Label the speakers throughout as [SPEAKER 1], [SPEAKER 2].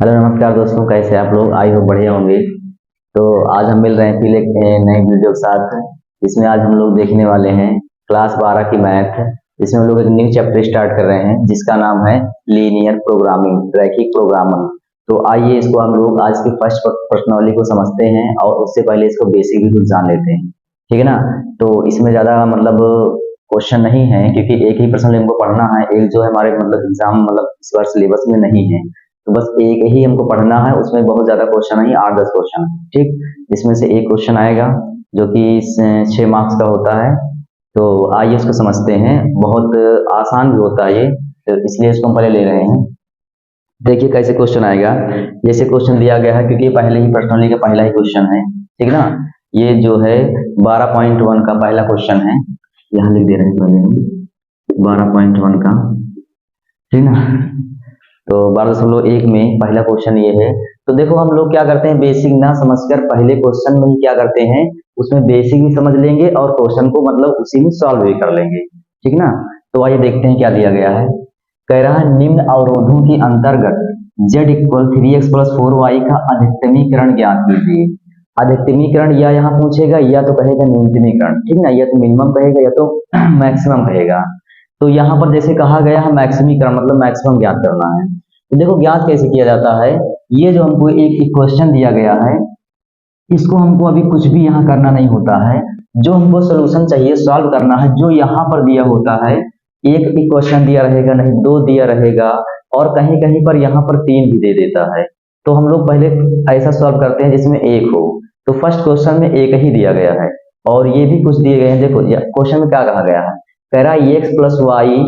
[SPEAKER 1] Hello नमस्कार दोस्तों, कैसे आप लोग? आई हो बढ़िया होंगे। तो आज हम मिल रहे हैं फिर एक नए वीडियो के साथ। इसमें आज हम लोग देखने वाले हैं क्लास 12 की मैथ। इसमें हम लोग एक न्यू चैप्टर स्टार्ट कर रहे हैं जिसका नाम है लीनियर प्रोग्रामिंग, रैखिक प्रोग्रामिंग। तो आइए इसको हम लोग आज की फर्स्ट प्रश्नावली को समझते हैं और उससे पहले इसको बेसिक भी कुछ जान लेते हैं। ठीक है ना? तो इसमें ज़्यादा मतलब क्वेश्चन नहीं है क्योंकि एक ही प्रश्न हमको पढ़ना है। एक जो है हमारे मतलब एग्जाम मतलब इस बार सिलेबस में नहीं है, तो बस एक ही हमको पढ़ना है। उसमें बहुत ज्यादा क्वेश्चन नहीं, 8-10 क्वेश्चन। ठीक, इसमें से एक क्वेश्चन आएगा जो कि 6 मार्क्स का होता है। तो आइए इसको समझते हैं। बहुत आसान भी होता है ये, तो इसलिए इसको हम पहले ले रहे हैं। देखिए कैसे क्वेश्चन आएगा। जैसे क्वेश्चन दिया गया है क्योंकि पहले ही पर्सनली का पहला ही क्वेश्चन है, ठीक है ना। ये जो है 12.1 का पहला क्वेश्चन है, यहाँ लिख दे रहे हैं पहले 12.1 का, ठीक ना। तो 12.1 में पहला क्वेश्चन ये है। तो देखो हम लोग क्या करते हैं, बेसिक ना समझकर पहले क्वेश्चन में ही क्या करते हैं, उसमें बेसिक भी समझ लेंगे और क्वेश्चन को मतलब उसी में सॉल्व भी कर लेंगे, ठीक ना। तो आइए देखते हैं क्या दिया गया है। कह रहा है निम्न अवरोधों के अंतर्गत z equal 3x plus 4y का अधिकतमीकरण ज्ञात कीजिए। अधिकतमीकरण या यहाँ पूछेगा या तो कहेगा न्यूनतमीकरण, ठीक ना, या तो मिनिमम कहेगा या तो मैक्सिमम कहेगा। तो यहाँ पर जैसे कहा गया है मैक्सिमीकरण मतलब मैक्सिमम ज्ञात करना है। तो देखो ज्ञात कैसे किया जाता है। ये जो हमको एक क्वेश्चन दिया गया है, इसको हमको अभी कुछ भी यहाँ करना नहीं होता है। जो हमको सोल्यूशन चाहिए, सॉल्व करना है, जो यहाँ पर दिया होता है, एक भी क्वेश्चन दिया रहेगा नहीं, दो दिया रहेगा और कहीं कहीं पर यहाँ पर 3 भी दे देता है। तो हम लोग पहले ऐसा सॉल्व करते हैं जिसमें एक हो। तो फर्स्ट क्वेश्चन में एक ही दिया गया है और ये भी कुछ दिए गए हैं। देखो क्वेश्चन में क्या कहा गया है, कह रहा है x प्लस वाई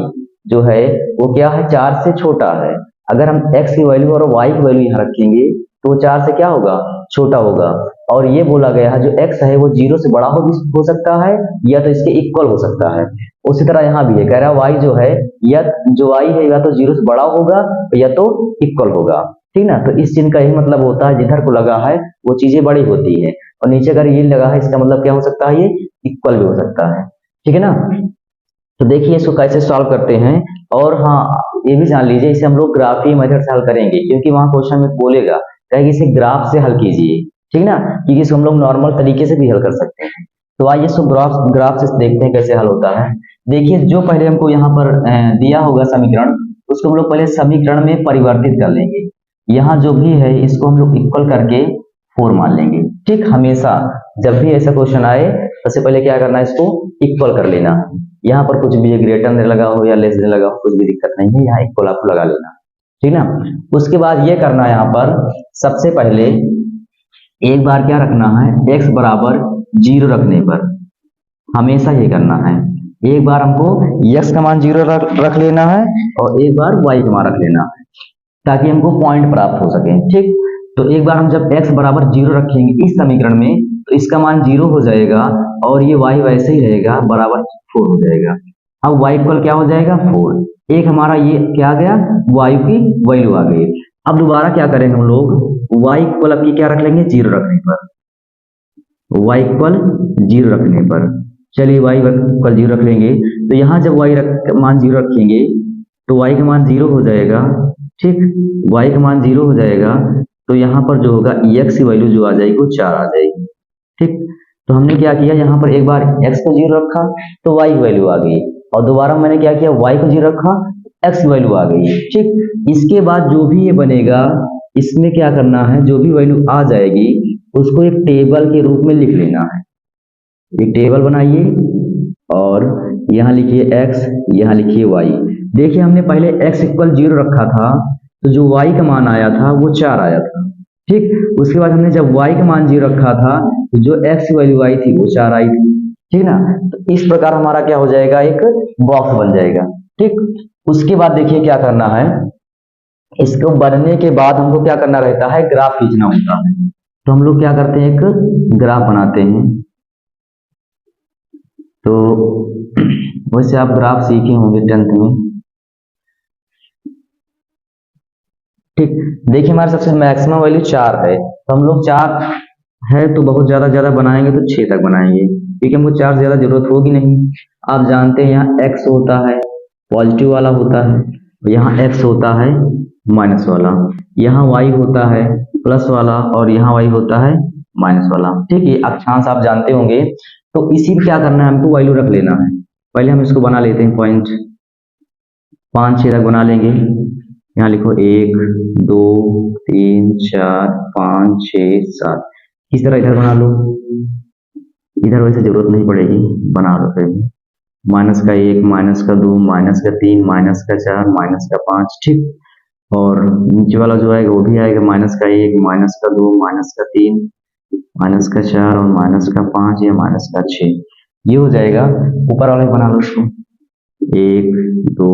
[SPEAKER 1] जो है वो क्या है, 4 से छोटा है। अगर हम x की वैल्यू और y की वैल्यू यहाँ रखेंगे तो 4 से क्या होगा, छोटा होगा। और ये बोला गया है जो x है वो 0 से बड़ा हो सकता है या तो इसके इक्वल हो सकता है। उसी तरह यहाँ भी है, कह रहा है y जो है या जो y है या तो 0 से बड़ा होगा या तो इक्वल होगा, ठीक ना। तो इस चिन्ह का यही मतलब होता है, जिधर को लगा है वो चीजें बड़ी होती है और नीचे अगर ये लगा है इसका मतलब क्या हो सकता है, ये इक्वल भी हो सकता है, ठीक है ना। तो देखिए इसको कैसे सॉल्व करते हैं। और हाँ ये भी जान लीजिए, इसे हम लोग ग्राफी मेथड से हल करेंगे क्योंकि वहां क्वेश्चन में बोलेगा कहेगी इसे ग्राफ से हल कीजिए, ठीक ना, क्योंकि इसको हम लोग नॉर्मल तरीके से भी हल कर सकते हैं। तो आइए इसको ग्राफ से देखते हैं कैसे हल होता है। देखिए जो पहले हमको यहाँ पर दिया होगा समीकरण, उसको हम लोग पहले समीकरण में परिवर्तित कर लेंगे। यहाँ जो भी है इसको हम लोग इक्वल करके 4 मान लेंगे। ठीक, हमेशा जब भी ऐसा क्वेश्चन आए सबसे पहले क्या करना है, इसको इक्वल कर लेना है। यहाँ पर कुछ भी ग्रेटर नहीं लगा हो या लेस नहीं लगा हो, कुछ भी दिक्कत नहीं है, यहाँ इक्वल आपको लगा लेना, ठीक ना। उसके बाद ये करना है, यहाँ पर सबसे पहले एक बार क्या रखना है, x बराबर 0 रखने पर हमेशा ये करना है। एक बार हमको x का मान 0 रख लेना है और एक बार y का मान रख लेना है ताकि हमको पॉइंट प्राप्त हो सके। ठीक, तो एक बार हम जब x बराबर 0 रखेंगे इस समीकरण में तो इसका मान 0 हो जाएगा और ये y वैसे ही रहेगा, बराबर 4 हो जाएगा। अब y इक्वल क्या हो जाएगा, 4। एक हमारा ये क्या आ गया, y की वैल्यू आ गई। अब दोबारा क्या करेंगे हम लोग, y इक्वल अब क्या रख लेंगे, 0 रखने पर, y इक्वल 0 रखने पर। चलिए y इक्वल 0 रख लेंगे तो यहाँ जब मान 0 रखेंगे तो y का मान 0 हो जाएगा। ठीक, y का मान 0 हो जाएगा तो यहाँ पर जो होगा x की वैल्यू जो आ जाएगी वो 4 आ जाएगी। ठीक, तो हमने क्या किया, यहाँ पर एक बार x को 0 रखा तो y की वैल्यू आ गई और दोबारा मैंने क्या किया, y को 0 रखा, x की वैल्यू आ गई। ठीक, इसके बाद जो भी ये बनेगा इसमें क्या करना है, जो भी वैल्यू आ जाएगी उसको एक टेबल के रूप में लिख लेना है। एक टेबल बनाइए और यहाँ लिखिए x, यहाँ लिखिए y। देखिए हमने पहले x इक्वल 0 रखा था तो जो y का मान आया था वो 4 आया था। ठीक, उसके बाद हमने जब y का मान 0 रखा था तो जो x की वैल्यू आई थी वो 4 आई थी, ठीक ना। तो इस प्रकार हमारा क्या हो जाएगा, एक बॉक्स बन जाएगा। ठीक, उसके बाद देखिए क्या करना है, इसको बनने के बाद हमको क्या करना रहता है, ग्राफ खींचना होता है। तो हम लोग क्या करते हैं, एक ग्राफ बनाते हैं। तो वैसे आप ग्राफ सीखे होंगे 10th में। ठीक, देखिए हमारे सबसे मैक्सिमम वैल्यू 4 है तो हम लोग 4 है तो बहुत ज्यादा बनाएंगे तो 6 तक बनाएंगे क्योंकि हमको 4 से ज्यादा जरूरत होगी नहीं। आप जानते हैं यहाँ x होता है पॉजिटिव वाला होता है, यहाँ x होता है माइनस वाला। यहाँ y होता है प्लस वाला और यहाँ y होता है माइनस वाला। ठीक है, अक्षांश आप जानते होंगे, तो इसी पे क्या करना है, हमको वैल्यू रख लेना है। पहले हम इसको बना लेते हैं, पॉइंट 5 6 तक बना लेंगे। यहाँ लिखो 1 2 3 4 5 6 7। इस तरह इधर बना लो, इधर वैसे जरूरत नहीं पड़ेगी, बना लो फिर। माइनस का 1 माइनस का 2 माइनस का 3 माइनस का 4 माइनस का 5। ठीक, और नीचे वाला जो आएगा वो भी आएगा माइनस का 1 माइनस का 2 माइनस का 3 माइनस का 4 और माइनस का 5 या माइनस का 6। ये हो जाएगा। ऊपर वाले बना लो इसको, 1 2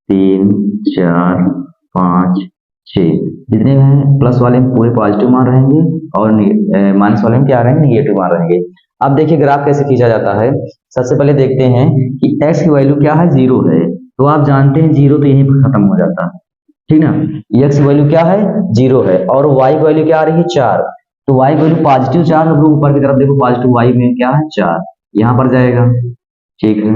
[SPEAKER 1] 3 4 5 6। जितने हैं प्लस वाले में पूरे पॉजिटिव मान रहेंगे और माइनस वाले में क्या रहेंगे, निगेटिव मान रहेंगे। अब देखिए ग्राफ कैसे खींचा जाता है। सबसे पहले देखते हैं कि x की वैल्यू क्या है, 0 है। तो आप जानते हैं 0 तो यहीं पर खत्म हो जाता है, ठीक ना। x की वैल्यू क्या है, 0 है, और y की वैल्यू क्या आ रही है, 4। तो y की वैल्यू पॉजिटिव 4, हम लोग ऊपर की तरफ देखो, पॉजिटिव y में क्या है, 4, यहाँ पर जाएगा। ठीक है,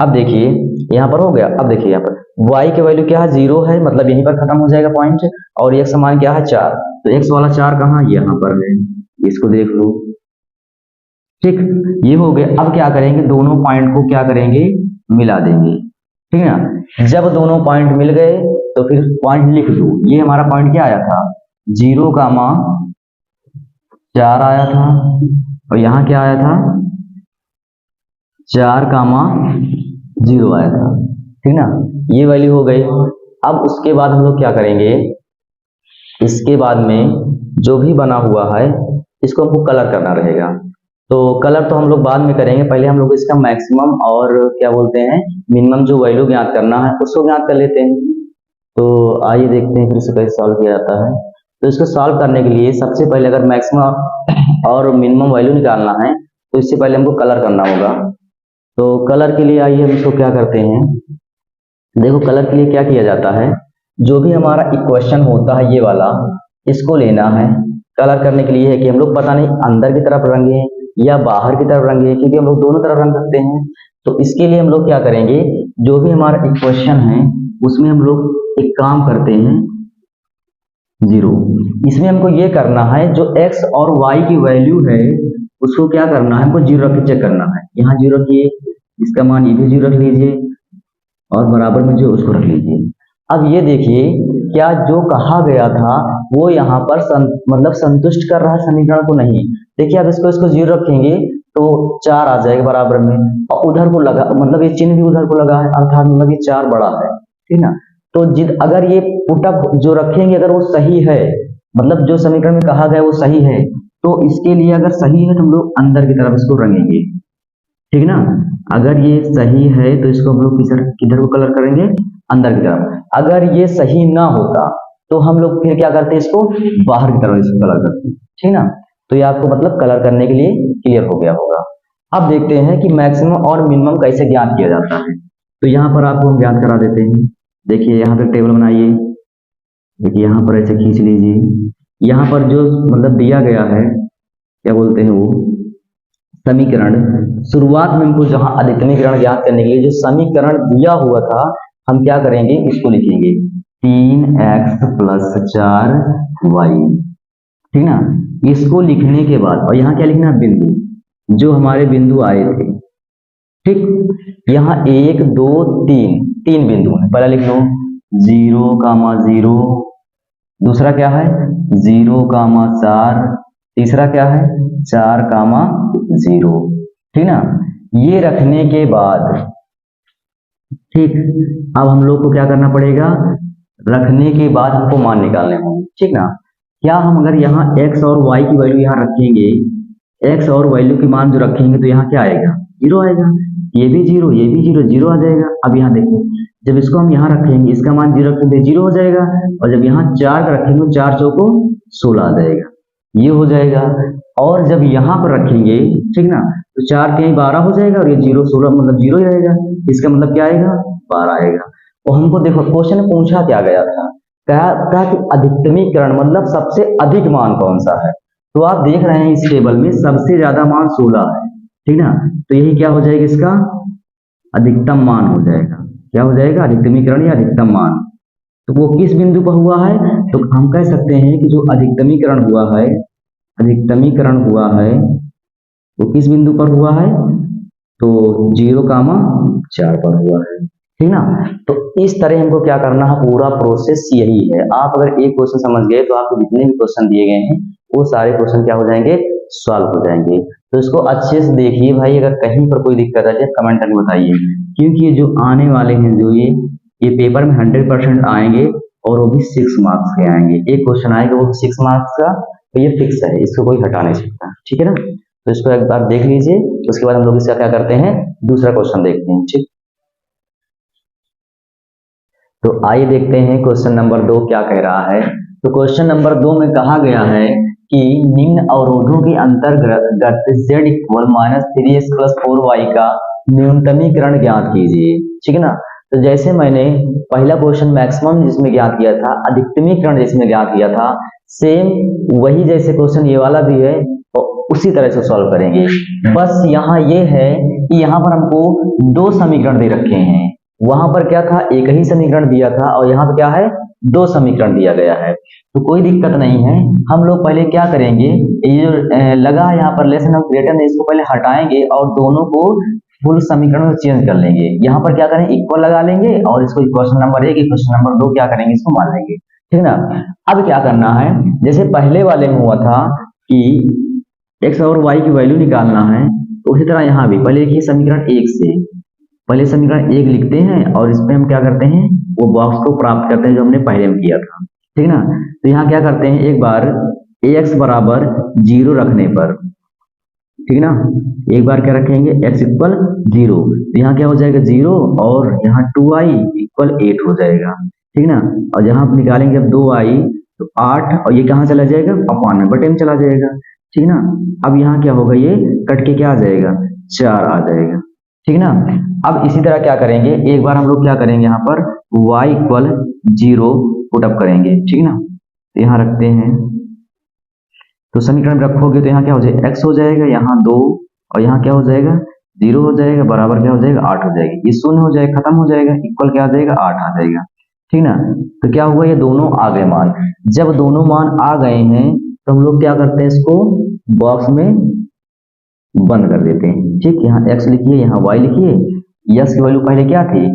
[SPEAKER 1] अब देखिए यहाँ पर हो गया। अब देखिए यहाँ पर y की वैल्यू क्या है, 0 है, मतलब यहीं पर खत्म हो जाएगा पॉइंट। और x समान क्या है, 4। तो x वाला 4 कहाँ, यहाँ पर है, इसको देख लो। ठीक, ये हो गया। अब क्या करेंगे, दोनों पॉइंट को क्या करेंगे, मिला देंगे। ठीक है ना, जब दोनों पॉइंट मिल गए तो फिर पॉइंट लिख दो। ये हमारा पॉइंट क्या आया था, 0 कामा 4 आया था, और यहाँ क्या आया था, 4 कामा 0 आया था। ठीक ना, ये वैल्यू हो गई। अब उसके बाद हम लोग क्या करेंगे, इसके बाद में जो भी बना हुआ है इसको हमको कलर करना रहेगा। तो कलर तो हम लोग बाद में करेंगे, पहले हम लोग इसका मैक्सिमम और क्या बोलते हैं मिनिमम जो वैल्यू ज्ञात करना है उसको ज्ञात कर लेते हैं। तो आइए देखते हैं फिर इसको कैसे सॉल्व किया जाता है। तो इसको सॉल्व करने के लिए सबसे पहले अगर मैक्सिमम और मिनिमम वैल्यू निकालना है तो इससे पहले हमको कलर करना होगा। तो कलर के लिए आइए हम इसको क्या करते हैं, देखो कलर के लिए क्या किया जाता है, जो भी हमारा इक्वेशन होता है ये वाला, इसको लेना है। कलर करने के लिए है कि हम लोग पता नहीं अंदर की तरफ रंगे या बाहर की तरफ रंगे, क्योंकि हम लोग दोनों तरफ रंग सकते हैं। तो इसके लिए हम लोग क्या करेंगे, जो भी हमारा इक्वेशन है उसमें हम लोग एक काम करते हैं, 0। इसमें हमको ये करना है जो x और y की वैल्यू है उसको क्या करना है, हमको 0 रख के चेक करना है। यहाँ 0 रखिए, इसका मान ये भी 0 रख लीजिए, और बराबर में जो उसको रख लीजिए। अब ये देखिए क्या जो कहा गया था वो यहाँ पर मतलब संतुष्ट कर रहा है समीकरण को, नहीं। देखिए अब इसको 0 रखेंगे तो 4 आ जाएगा बराबर में, और उधर को लगा मतलब ये चिन्ह भी उधर को लगा है, अर्थात मतलब ये 4 बड़ा है, ठीक ना। तो अगर ये पुटअप जो रखेंगे अगर वो सही है, मतलब जो समीकरण में कहा गया वो सही है, तो इसके लिए अगर सही है तो हम लोग अंदर की तरफ इसको रंगेंगे, ठीक ना। अगर ये सही है तो इसको हम लोग किधर को कलर करेंगे, अंदर की तरफ। अगर ये सही ना होता तो हम लोग फिर क्या करते हैं, इसको बाहर की तरफ इसको कलर करते हैं, ठीक ना। तो ये आपको मतलब कलर करने के लिए क्लियर हो गया होगा। अब देखते हैं कि मैक्सिमम और मिनिमम कैसे ज्ञात किया जाता है। तो यहाँ पर आपको हम ज्ञात करा देते हैं। देखिए यहाँ पे टेबल बनाइए, देखिए यहाँ पर ऐसे खींच लीजिए। यहाँ पर जो मतलब दिया गया है क्या बोलते हैं वो समीकरण, शुरुआत में हमको जहां अधिकतमीकरण ज्ञात करने के लिए जो समीकरण दिया हुआ था हम क्या करेंगे, उसको लिखेंगे 3x + 4y, ठीक ना। इसको लिखने के बाद और यहाँ क्या लिखना है, बिंदु, जो हमारे बिंदु आए थे, ठीक। यहाँ 1 2 3 बिंदु है। पहला लिख लो 0, 0, दूसरा क्या है 0, 4, तीसरा क्या है 4, 0, ठीक ना। ये रखने के बाद ठीक, अब हम लोग को क्या करना पड़ेगा, रखने के बाद हमको मान निकालने होंगे, ठीक ना। क्या हम अगर यहाँ x और y की वैल्यू यहाँ रखेंगे, x और वैल्यू की मान जो रखेंगे तो यहाँ क्या आएगा, 0 आएगा। ये भी 0, ये भी 0, 0 आ जाएगा। अब यहाँ देखो जब इसको हम यहाँ रखेंगे, इसका मान 0 रखेंगे 0 हो जाएगा, और जब यहाँ 4 का रखेंगे 4 चौको 16 आ जाएगा, ये हो जाएगा। और जब यहाँ पर रखेंगे, ठीक ना, तो 4 के 12 हो जाएगा, और ये 0 16 मतलब 0 ही रहेगा, इसका मतलब क्या आएगा, 12 आएगा। और हमको देखो क्वेश्चन में पूछा क्या गया था, कहा कि अधिकतमीकरण मतलब सबसे अधिक मान कौन सा है। तो आप देख रहे हैं इस टेबल में सबसे ज्यादा मान 16 है, ठीक ना। तो यही क्या हो जाएगा, इसका अधिकतम मान हो जाएगा। क्या हो जाएगा, अधिकतमीकरण या अधिकतम मान। तो वो किस बिंदु पर हुआ है, तो हम कह सकते हैं कि जो अधिकतमीकरण हुआ है वो किस बिंदु पर हुआ है, तो 0,4 पर हुआ है, ठीक ना। तो इस तरह हमको क्या करना है, पूरा प्रोसेस यही है। आप अगर एक क्वेश्चन समझ गए तो आपको जितने भी क्वेश्चन दिए गए हैं वो सारे क्वेश्चन क्या हो जाएंगे, सॉल्व हो जाएंगे। तो इसको अच्छे से देखिए भाई, अगर कहीं पर कोई दिक्कत आ जाए कमेंट करके बताइए, क्योंकि ये जो आने वाले हैं जो ये पेपर में 100% आएंगे और वो भी 6 मार्क्स के आएंगे। एक क्वेश्चन आएगा वो 6 मार्क्स का, तो ये फिक्स है, इसको कोई हटा नहीं सकता, ठीक है ना। तो इसको एक बार देख लीजिए, उसके बाद हम लोग इसका क्या करते हैं, दूसरा क्वेश्चन देखते हैं, ठीक। तो आइए देखते हैं क्वेश्चन नंबर 2 क्या कह रहा है। तो क्वेश्चन नंबर 2 में कहा गया है कि निम्न अवरोधों के अंतर्गत z इक्वल -3x + 4y का न्यूनतमीकरण ज्ञात कीजिए, ठीक है ना। तो जैसे मैंने पहला क्वेश्चन मैक्सिमम जिसमें ज्ञात किया था, अधिकतमीकरण जिसमें ज्ञात किया था, सेम वही जैसे क्वेश्चन ये वाला भी है, तो उसी तरह से सॉल्व करेंगे। बस यहाँ ये है कि यहाँ पर हमको 2 समीकरण दे रखे हैं, वहां पर क्या था, एक ही समीकरण दिया था, और यहाँ पर क्या है, 2 समीकरण दिया गया है। तो कोई दिक्कत नहीं है, हम लोग पहले क्या करेंगे, ये जो लगा है यहाँ पर लेसन ऑपरेटर है, इसको पहले हटाएंगे और दोनों को फुल समीकरण में चेंज कर लेंगे। यहाँ पर क्या करें, इक्वल लगा लेंगे और इसको क्वेश्चन नंबर 1 क्वेश्चन नंबर 2 क्या करेंगे, इसको मान लेंगे, ठीक है ना। अब क्या करना है, जैसे पहले वाले में हुआ था कि x और y की वैल्यू निकालना है, तो उसी तरह यहाँ भी पहले लिखिए समीकरण 1 से, पहले समीकरण 1 लिखते हैं और इसमें हम क्या करते हैं, वो बॉक्स को प्राप्त करते हैं जो हमने पहले में किया था, ठीक ना। तो यहाँ क्या करते हैं, एक बार ax बराबर 0 रखने पर, ठीक ना, एक बार क्या रखेंगे, x इक्वल 0, तो यहाँ क्या हो जाएगा 0 और यहाँ 2y इक्वल 8 हो जाएगा, ठीक ना। और जहाँ आप निकालेंगे अब 2y तो 8, और ये कहाँ चला जाएगा, अपॉन में बटे में चला जाएगा, ठीक ना। अब यहाँ क्या होगा, ये कट के क्या आ जाएगा, 4 आ जाएगा, ठीक ना। अब इसी तरह क्या करेंगे, एक बार हम लोग क्या करेंगे, यहाँ पर y इक्वल 0 पुटअप करेंगे, ठीक ना। तो यहाँ रखते हैं, तो समीकरण में रखोगे तो यहाँ क्या हो जाएगा, x हो जाएगा, यहाँ 2 और यहाँ क्या हो जाएगा, 0 हो जाएगा, बराबर क्या हो जाएगा, 8 हो जाएगी, ये 0 हो जाएगा, खत्म हो जाएगा, इक्वल क्या आ जाएगा, 8 आ जाएगा, ठीक ना। तो क्या हुआ, ये दोनों आ गए मान। जब दोनों मान आ गए हैं तो हम लोग क्या करते हैं, इसको बॉक्स में बंद कर देते हैं, ठीक। यहाँ x लिखिए, यहाँ y लिखिए, x की वैल्यू पहले क्या थी,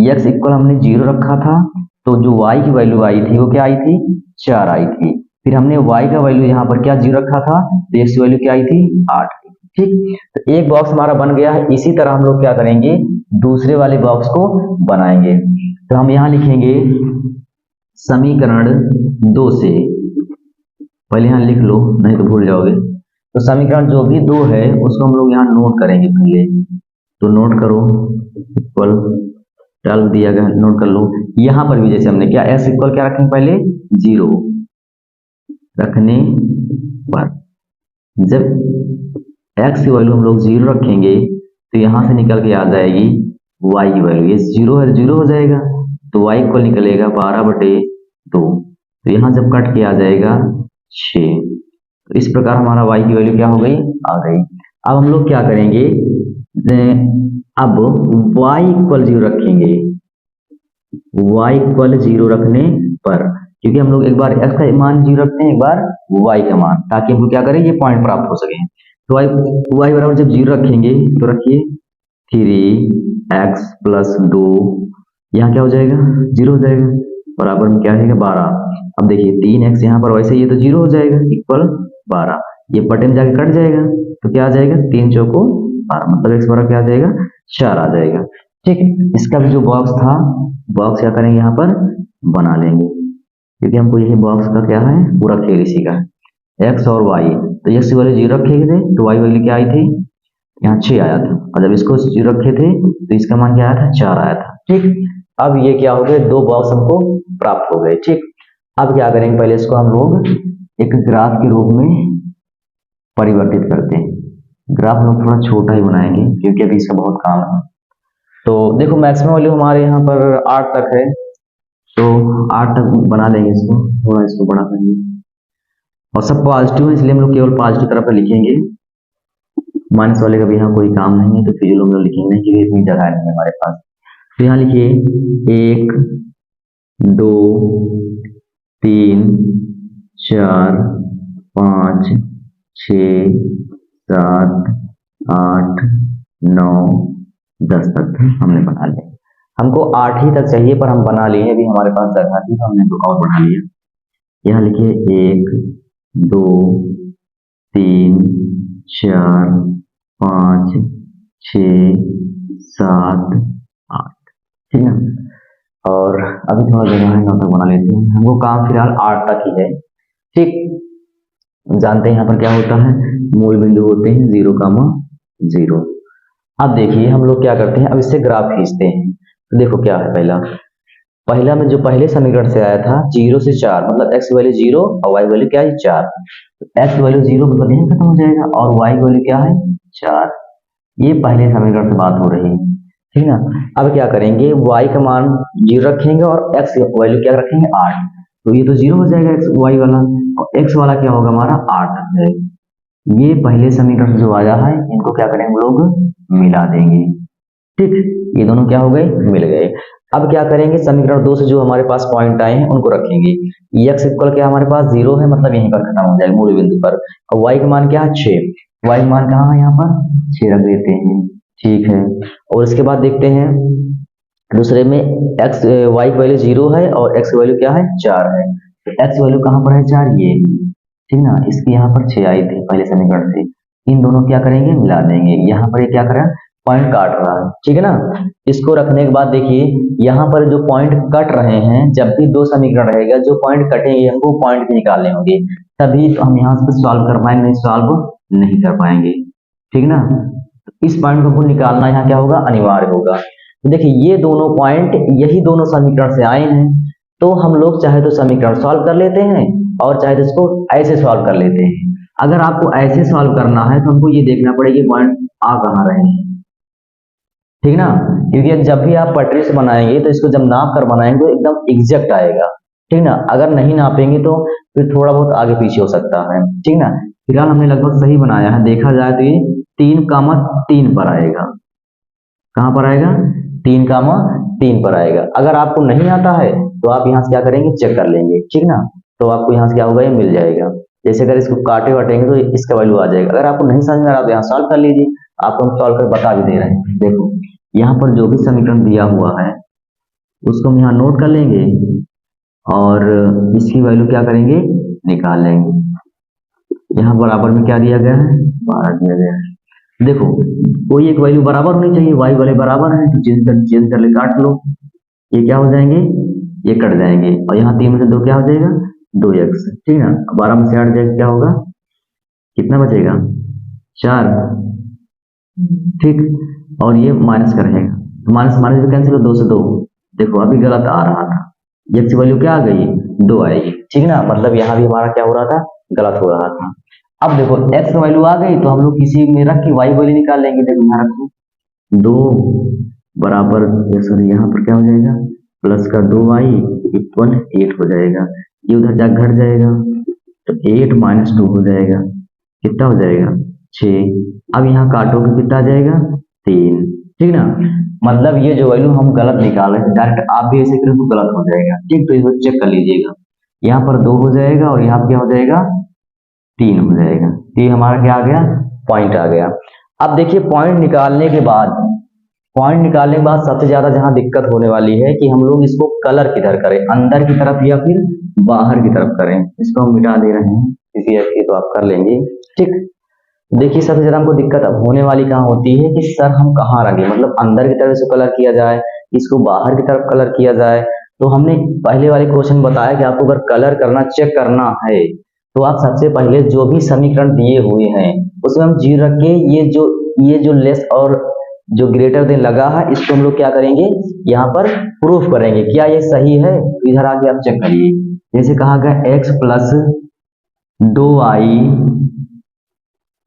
[SPEAKER 1] x इक्वल हमने 0 रखा था, तो जो y की वैल्यू आई थी वो क्या आई थी, 4 आई थी। फिर हमने y का वैल्यू यहाँ पर क्या 0 रखा था, तो x की वैल्यू क्या आई थी, 8, ठीक। तो एक बॉक्स हमारा बन गया है। इसी तरह हम लोग क्या करेंगे, दूसरे वाले बॉक्स को बनाएंगे। तो हम यहाँ लिखेंगे समीकरण 2 से, पहले यहाँ लिख लो नहीं तो भूल जाओगे। तो समीकरण जो भी 2 है उसको हम लोग यहाँ नोट करेंगे पहले, तो नोट करो, इक्वल डाल दिया गया, नोट कर लो। यहाँ पर भी जैसे हमने क्या s इक्वल क्या रखेंगे, पहले 0 रखने पर जब x की वैल्यू हम लोग 0 रखेंगे तो यहाँ से निकल के आ जाएगी y की वैल्यू, ये 0 है, 0 हो जाएगा, तो y इक्वल निकलेगा 12/2, तो यहाँ जब कट के आ जाएगा 6। तो इस प्रकार हमारा y की वैल्यू क्या हो गई, आ गई। अब हम लोग क्या करेंगे, अब y इक्वल 0 रखेंगे, y इक्वल 0 रखने पर, क्योंकि हम लोग एक बार x का मान 0 रखते हैं, एक बार y का मान, ताकि हम क्या करें, ये पॉइंट प्राप्त हो सके। तो y बराबर जब 0 रखेंगे तो रखिए 3x + 2, यहाँ क्या हो जाएगा, 0 हो जाएगा, बराबर में क्या रहेगा, 12। अब देखिए 3x यहाँ पर, वैसे ये तो 0 हो जाएगा, इक्वल 12, ये बटे में जाके कट जाएगा, तो क्या आ जाएगा, 3 चौको 12, मतलब x बराबर क्या आ जाएगा, 4 आ जाएगा, ठीक। इसका भी जो बॉक्स था, बॉक्स क्या करेंगे, यहाँ पर बना लेंगे, क्योंकि हमको यही बॉक्स का क्या है, पूरा खेल इसी का है। x और y, तो x की वैल्यू 0 रखे थे तो y वैल्यू क्या आई थी, यहाँ 6 आया था, और जब इसको 0 रखे थे तो इसका मान क्या आया था, 4 आया था, ठीक। अब ये क्या हो गए, 2 बॉक्स हमको प्राप्त हो गए, ठीक। अब क्या करेंगे, पहले इसको हम लोग एक ग्राफ के रूप में परिवर्तित करते हैं। ग्राफ हम लोग थोड़ा छोटा ही बनाएंगे क्योंकि अभी इसका बहुत काम है। तो देखो मैक्सिमम वैल्यू हमारे यहाँ पर 8 तक है, तो 8 तक बना लेंगे इसको, थोड़ा इसको बड़ा करेंगे, और सब पॉजिटिव है इसलिए हम लोग केवल पॉजिटिव तरफ लिखेंगे, माइनस वाले का भी यहाँ कोई काम नहीं है, तो फिर हम लोग लिखेंगे नहीं, क्योंकि इतनी जगह नहीं है हमारे पास। तो यहाँ लिखिए 1 2 3 4 5 6 7 8 9 10 तक हमने बना लिया। हमको 8 ही तक चाहिए पर हम बना लिए, अभी हमारे पास जगह थी तो हमने 2 और बढ़ा लिया। यहाँ लिखिए 1 2 3 4 5 6 7 8, ठीक है। और अभी थोड़ा जगह है 9 तक बना लेते हैं। हमको काम फिलहाल 8 तक ही है, ठीक। जानते हैं यहाँ पर क्या होता है, मूल बिंदु होते हैं 0, 0। अब देखिए हम लोग क्या करते हैं, अब इससे ग्राफ खींचते हैं। तो देखो क्या है, पहला में जो पहले समीकरण से आया था 0 से 4, मतलब x की वैल्यू 0 और y की वैल्यू क्या है 4। तो x की वैल्यू 0 पर यहीं खत्म हो जाएगा और y की वैल्यू क्या है 4। ये पहले समीकरण से बात हो रही है, ठीक ना। अब क्या करेंगे, y का मान 0 रखेंगे और x की वैल्यू क्या रखेंगे 8। तो ये तो 0 हो जाएगा x y वाला, और x वाला क्या होगा हमारा 8 है। ये पहले समीकरण जो आया है इनको क्या करेंगे हम लोग मिला देंगे, ठीक। ये दोनों क्या हो गए, मिल गए। अब क्या करेंगे, समीकरण 2 से जो हमारे पास पॉइंट आए हैं उनको रखेंगे। x इक्वल क्या हमारे पास 0 है, मतलब यहीं पर खत्म हो जाएगा मूल बिंदु पर। और y का मान क्या है 6, y का मान कहाँ है यहाँ पर 6 रख देते हैं, ठीक है। और इसके बाद देखते हैं दूसरे में y की वैल्यू 0 है और x की वैल्यू क्या है 4 है। तो x की वैल्यू कहाँ पर है 4, ये, ठीक ना। इसकी यहाँ पर 6 आई थी पहले समीकरण से, इन दोनों क्या करेंगे मिला देंगे। यहाँ पर ये क्या करें, पॉइंट काट रहा है, ठीक है ना। इसको रखने के बाद देखिए यहाँ पर जो पॉइंट कट रहे हैं, जब भी 2 समीकरण रहेगा जो पॉइंट कटेंगे हमको पॉइंट भी निकालने होंगे, तभी तो हम यहाँ से सॉल्व कर पाएंगे, नहीं सॉल्व नहीं कर पाएंगे, ठीक ना। इस पॉइंट को निकालना यहाँ क्या होगा, अनिवार्य होगा। तो देखिए ये दोनों पॉइंट यही दोनों समीकरण से आए हैं, तो हम लोग चाहे तो समीकरण सॉल्व कर लेते हैं और चाहे तो इसको ऐसे सॉल्व कर लेते हैं। अगर आपको ऐसे सॉल्व करना है तो हमको ये देखना पड़ेगा पॉइंट आ कहाँ रहे हैं, ठीक ना। क्योंकि जब भी आप पटरी से बनाएंगे तो इसको जब नाप कर बनाएंगे तो एकदम एग्जैक्ट आएगा, ठीक ना। अगर नहीं नापेंगे तो फिर थोड़ा बहुत आगे पीछे हो सकता है, ठीक ना। फिलहाल हमने लगभग सही बनाया है, देखा जाए तो ये 3, 3 पर आएगा। कहाँ पर आएगा, 3, 3 पर आएगा। अगर आपको नहीं आता है तो आप यहाँ से क्या करेंगे चेक कर लेंगे, ठीक ना। तो आपको यहाँ से क्या होगा, ये मिल जाएगा। जैसे अगर इसको काटे वाटेंगे तो इसका वैल्यू आ जाएगा। अगर आपको नहीं समझ में आ रहा तो यहाँ सॉल्व कर लीजिए, आपको हम सॉल्व कर बता भी दे रहे हैं। देखो यहाँ पर जो भी समीकरण दिया हुआ है उसको हम यहाँ नोट कर लेंगे और इसकी वैल्यू क्या करेंगे निकाल लेंगे। यहाँ बराबर में क्या दिया गया है, 12 दिया गया है। देखो कोई एक वैल्यू बराबर होनी चाहिए, y वाले बराबर है तो चेंज कर ले, काट लो, ये क्या हो जाएंगे, ये कट जाएंगे और यहाँ 3 में से 2 क्या हो जाएगा 2x, ठीक है ना। 12 में से 8 जाएगा क्या होगा, कितना बचेगा 4, ठीक। और ये माइनस का रहेगा, तो माइनस माइनस कैंसिल हो, 2 से 2। देखो अभी गलत आ रहा था, x की वैल्यू क्या आ गई 2 आएगी, ठीक ना। मतलब यहाँ भी हमारा क्या हो रहा था, गलत हो रहा था। अब देखो x की वैल्यू आ गई तो हम लोग किसी में रख के y वैल्यू निकाल लेंगे। देखो यहाँ रखो 2 बराबर, सॉरी यहाँ पर क्या हो जाएगा प्लस का 2y इक्वल 8 हो जाएगा। ये उधर जा घट जाएगा तो 8 - 2 हो जाएगा, कितना हो जाएगा 6। अब यहाँ काटोगे कितना आ जाएगा 3, ठीक ना। मतलब ये जो वैल्यू हम गलत निकाल रहे हैं, डायरेक्ट आप भी ऐसे करें तो गलत हो जाएगा, ठीक। तो इसको चेक कर लीजिएगा, यहाँ पर 2 हो जाएगा और यहाँ क्या हो जाएगा 3 हो जाएगा। तो ये हमारा क्या आ गया, पॉइंट आ गया। अब देखिए पॉइंट निकालने के बाद सबसे ज्यादा जहां दिक्कत होने वाली है कि हम लोग इसको कलर किधर करें, अंदर की तरफ या फिर बाहर की तरफ करें। इसको हम मिटा दे रहे हैं क्योंकि इसकी तो आप कर लेंगे, ठीक। देखिए सबसे ज्यादा हमको दिक्कत अब होने वाली कहाँ होती है कि सर हम कहाँ रखें, मतलब अंदर की तरफ से कलर किया जाए, इसको बाहर की तरफ कलर किया जाए। तो हमने पहले वाले क्वेश्चन बताया कि आपको अगर कलर करना चेक करना है तो आप सबसे पहले जो भी समीकरण दिए हुए हैं उसमें हम 0 रख के ये जो लेस और जो ग्रेटर देन लगा है इसको हम लोग क्या करेंगे यहाँ पर प्रूफ करेंगे क्या ये सही है। इधर आके आप चेक करिए, जैसे कहा गया x प्लस 2y,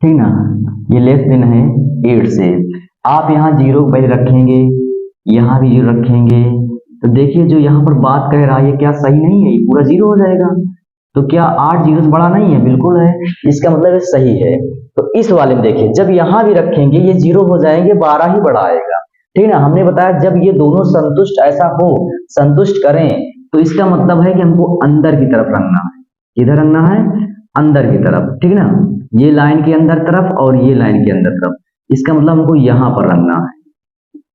[SPEAKER 1] ठीक ना, ये लेस देन है 8 से। आप यहाँ 0 पहले रखेंगे, यहाँ भी 0 रखेंगे, तो देखिए जो यहाँ पर बात कह रहा है ये क्या सही नहीं है, ये पूरा 0 हो जाएगा। तो क्या 8 0 से बड़ा नहीं है, बिल्कुल है, इसका मतलब ये सही है। तो इस वाले में देखिए जब यहाँ भी रखेंगे ये 0 हो जाएंगे, 12 ही बड़ा आएगा, ठीक है ना। हमने बताया जब ये दोनों संतुष्ट ऐसा हो, संतुष्ट करें तो इसका मतलब है कि हमको अंदर की तरफ रंगना है। किधर रंगना है? अंदर की तरफ, ठीक ना। ये लाइन के अंदर तरफ और ये लाइन के अंदर तरफ, इसका मतलब हमको यहाँ पर रंगना है,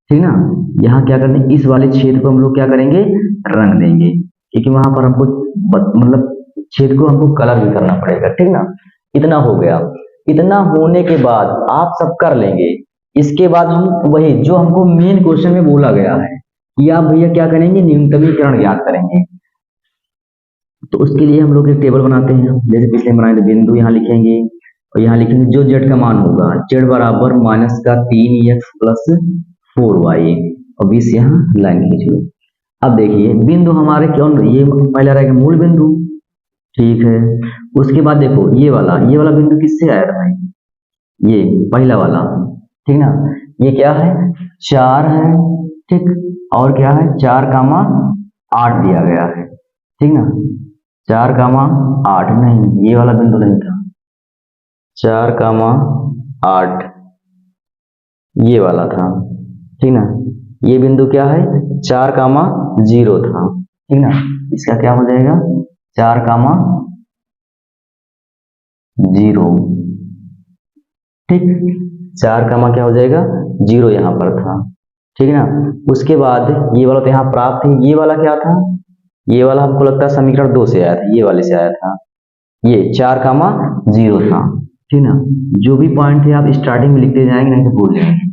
[SPEAKER 1] ठीक ना। यहाँ क्या करना है, इस वाले छेद को हम लोग क्या करेंगे, रंग देंगे, क्योंकि वहां पर हमको मतलब छेद को हमको कलर भी करना पड़ेगा, ठीक ना। इतना हो गया। इतना होने के बाद आप सब कर लेंगे। इसके बाद हम वही जो हमको मेन क्वेश्चन में बोला गया है कि आप भैया क्या करेंगे, न्यूनतमीकरण ज्ञात करेंगे। तो उसके लिए हम लोग एक टेबल बनाते हैं, जैसे पिछले बनाए थे। बिंदु यहाँ लिखेंगे और यहाँ लिखेंगे जो जेड का मान होगा, जेड बराबर -3x प्लस 4y, और 20 यहाँ लाइन खींचिए। अब देखिए बिंदु हमारे कौन, ये पहला रहेगा मूल बिंदु, ठीक है। उसके बाद देखो ये वाला बिंदु किससे आया था भाई, ये पहला वाला, ठीक ना। ये क्या है, 4 है, ठीक। और क्या है, 4,8 दिया गया है, ठीक ना। 4,8 नहीं, ये वाला बिंदु नहीं था, 4,8 ये वाला था, ठीक ना। ये बिंदु क्या है, 4,0 था, ठीक ना। इसका क्या हो जाएगा, 4,0, ठीक। 4 क्या हो जाएगा, 0 यहाँ पर था, ठीक है ना। उसके बाद ये वाला तो यहाँ प्राप्त है, ये वाला क्या था, ये वाला हमको लगता है समीकरण 2 से आया था, ये वाले से आया था, ये 4,0 था, ठीक ना। जो भी पॉइंट थे आप स्टार्टिंग में लिखते जाएंगे, नहीं तो भूल जाएंगे।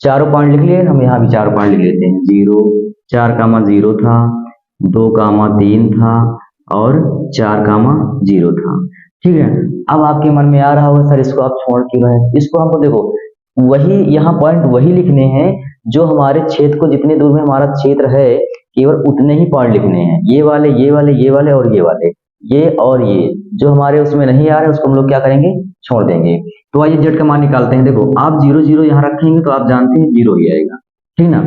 [SPEAKER 1] चारों पॉइंट लिख लिए, हम यहाँ भी 4 पॉइंट लिख लेते हैं। 0, 4,0 था, 2,3 था और 4,0 था, ठीक है। अब आपके मन में आ रहा होगा सर इसको आप छोड़ क्यों रहे, इसको हमको देखो वही यहाँ पॉइंट वही लिखने हैं जो हमारे क्षेत्र को, जितने दूर में हमारा क्षेत्र है केवल उतने ही पॉइंट लिखने हैं। ये वाले ये वाले ये वाले और ये वाले, ये और ये जो हमारे उसमें नहीं आ रहे उसको हम लोग क्या करेंगे, छोड़ देंगे। तो आइए जेड का मान निकालते हैं। देखो आप 0 0 यहाँ रखेंगे तो आप जानते हैं 0 ही आएगा, ठीक ना।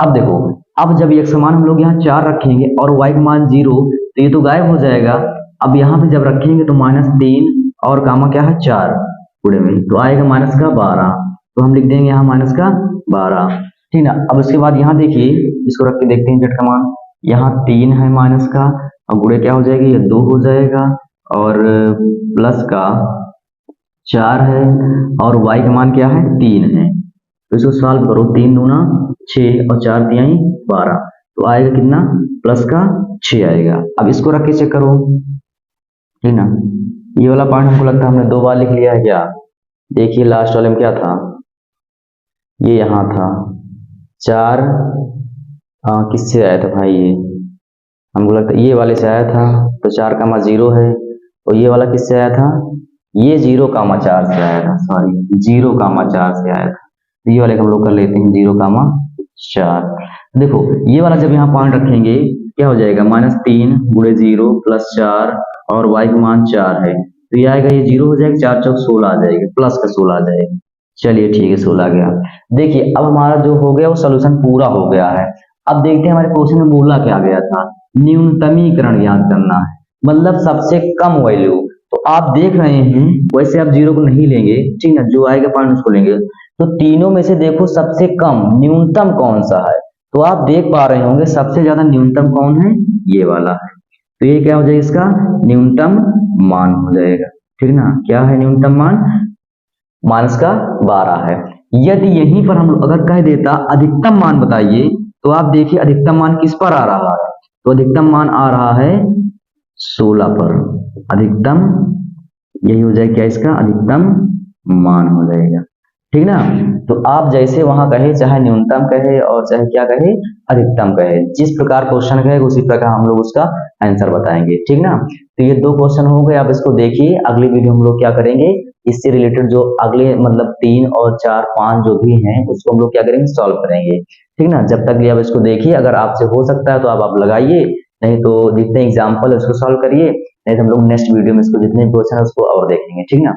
[SPEAKER 1] अब देखो, अब जब एक समान हम लोग यहाँ 4 रखेंगे और y का मान 0, तो ये तो गायब हो जाएगा। अब यहाँ पे जब रखेंगे तो -3 और गामा क्या है 4 पूरे में, तो आएगा -12, तो हम लिख देंगे यहाँ -12, ठीक ना। अब उसके बाद यहाँ देखिए, इसको रख के देखते हैं जेड का मान, यहाँ 3 है माइनस का, और गुणे क्या हो जाएगी, ये 2 हो जाएगा, और प्लस का 4 है, और y का मान क्या है 3 है। तो इसको सॉल्व करो, 3 दूना 6 और 4 तिहाई 12, तो आएगा कितना, प्लस का 6 आएगा। अब इसको रख के चेक करो, ठीक ना। ये वाला पॉइंट हमको लगता है हमने 2 बार लिख लिया है क्या, देखिए लास्ट वाले में क्या था, ये यहाँ था 4, किससे आया था भाई, ये हमको लगता है ये वाले से आया था, तो 4,0 है, और ये वाला किससे आया था, ये 0,4 से आया था, सॉरी 0,4 से आया था। तो ये वाले को हम लोग कर लेते हैं 0,4। देखो ये वाला जब यहाँ पॉइंट रखेंगे क्या हो जाएगा, -3 गुणे 0 प्लस 4 और y का मान 4 है, तो ये आएगा, ये 0 हो जाएगा, 4 चौक 16 आ जाएगा, प्लस का 16 आ जाएगा। चलिए ठीक है, 16 आ गया। देखिए अब हमारा जो हो गया वो सोल्यूशन पूरा हो गया है। अब देखते हैं हमारे क्वेश्चन में बोला क्या गया था, न्यूनतमीकरण ज्ञात करना है, मतलब सबसे कम वैल्यू। तो आप देख रहे हैं, वैसे आप 0 को नहीं लेंगे, ठीक है, जो आएगा पॉइंट उसको लेंगे। तो तीनों में से देखो सबसे कम न्यूनतम कौन सा है, तो आप देख पा रहे होंगे सबसे ज्यादा न्यूनतम कौन है, ये वाला है। तो ये क्या हो जाएगा, इसका न्यूनतम मान हो जाएगा, ठीक ना। क्या है न्यूनतम मान, -12 है। यदि यहीं पर हम अगर कह देता अधिकतम मान बताइए, तो आप देखिए अधिकतम मान किस पर आ रहा है, तो अधिकतम मान आ रहा है 16 पर, अधिकतम यही हो जाएगा क्या, इसका अधिकतम मान हो जाएगा, ठीक ना। तो आप जैसे वहां कहे, चाहे न्यूनतम कहे और चाहे क्या कहे, अधिकतम कहे, जिस प्रकार क्वेश्चन कहे उसी प्रकार हम लोग उसका आंसर बताएंगे, ठीक ना। तो ये 2 क्वेश्चन हो गए, आप इसको देखिए। अगली वीडियो हम लोग क्या करेंगे, इससे रिलेटेड जो अगले मतलब 3 और 4 5 जो भी हैं उसको हम लोग क्या करेंगे, सॉल्व करेंगे, ठीक ना। जब तक भी आप इसको देखिए, अगर आपसे हो सकता है तो आप लगाइए, नहीं तो जितने एग्जाम्पल है उसको सॉल्व करिए, नहीं तो हम लोग नेक्स्ट वीडियो में इसको जितने क्वेश्चन है उसको और देखेंगे, ठीक ना।